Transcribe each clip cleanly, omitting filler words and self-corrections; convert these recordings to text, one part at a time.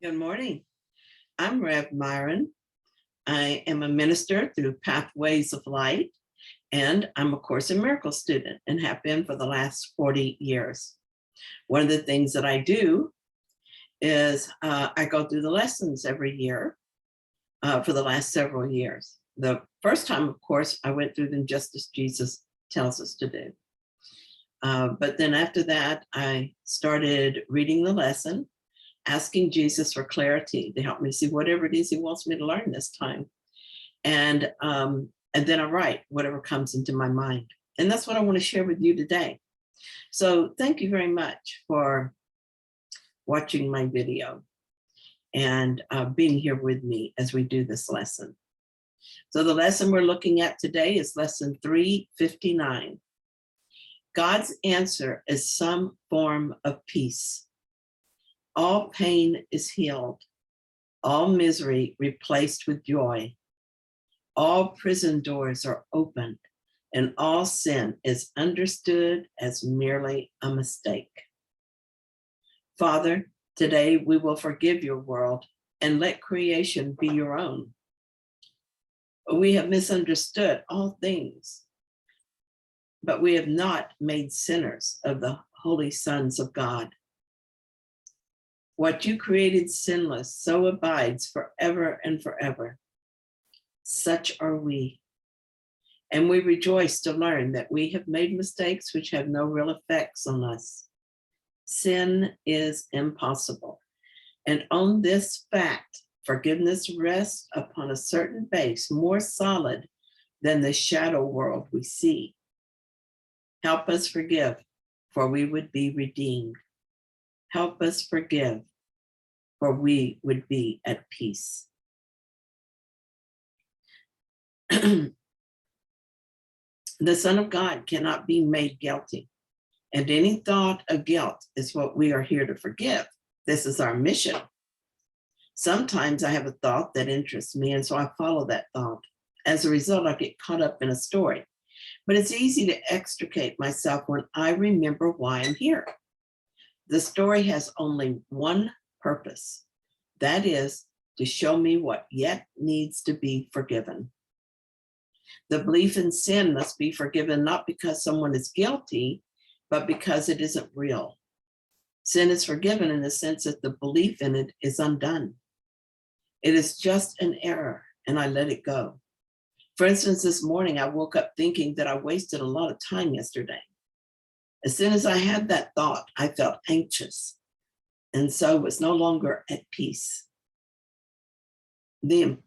Good morning. I'm Rev Myron. I am a minister through Pathways of Light, and I'm a Course in Miracles student and have been for the last 40 years. One of the things that I do is I go through the lessons every year for the last several years. The first time, of course, I went through them just as Jesus tells us to do. But then after that, I started reading the lesson, asking Jesus for clarity to help me see whatever it is he wants me to learn this time. And then I write whatever comes into my mind. And that's what I want to share with you today. So thank you very much for watching my video and being here with me as we do this lesson. So the lesson we're looking at today is lesson 359. God's answer is some form of peace. All pain is healed, all misery replaced with joy. All prison doors are opened, and all sin is understood as merely a mistake. Father, today we will forgive your world and let creation be your own. We have misunderstood all things, but we have not made sinners of the holy sons of God. What you created sinless, so abides forever and forever. Such are we. And we rejoice to learn that we have made mistakes which have no real effects on us. Sin is impossible. And on this fact, forgiveness rests upon a certain base more solid than the shadow world we see. Help us forgive, for we would be redeemed. Help us forgive, for we would be at peace. The Son of God cannot be made guilty, and any thought of guilt is what we are here to forgive. This is our mission. Sometimes I have a thought that interests me, and so I follow that thought. As a result, I get caught up in a story. But it's easy to extricate myself when I remember why I'm here. The story has only one purpose. That is to show me what yet needs to be forgiven. The belief in sin must be forgiven not because someone is guilty, but because it isn't real. Sin is forgiven in the sense that the belief in it is undone. It is just an error, and I let it go. For instance, this morning, I woke up thinking that I wasted a lot of time yesterday. As soon as I had that thought, I felt anxious, and so was no longer at peace. The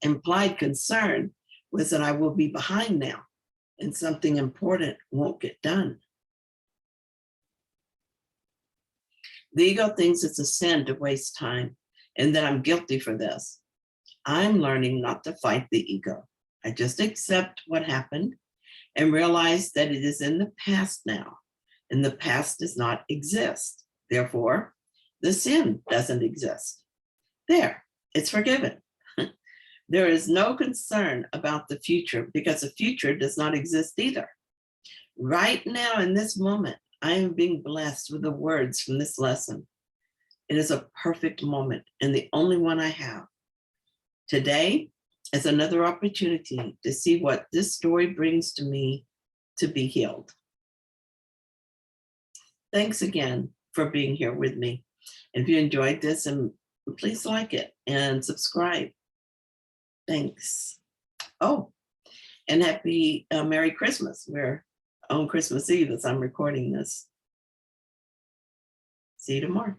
implied concern was that I will be behind now, and something important won't get done. The ego thinks it's a sin to waste time, and that I'm guilty for this. I'm learning not to fight the ego. I just accept what happened and realize that it is in the past now, and the past does not exist. Therefore, the sin doesn't exist. There, it's forgiven. There is no concern about the future because the future does not exist either. Right now, in this moment, I am being blessed with the words from this lesson. It is a perfect moment and the only one I have. Today is another opportunity to see what this story brings to me to be healed. Thanks again for being here with me. If you enjoyed this, and please like it and subscribe. Thanks. Oh, and happy Merry Christmas. We're on Christmas Eve as I'm recording this. See you tomorrow.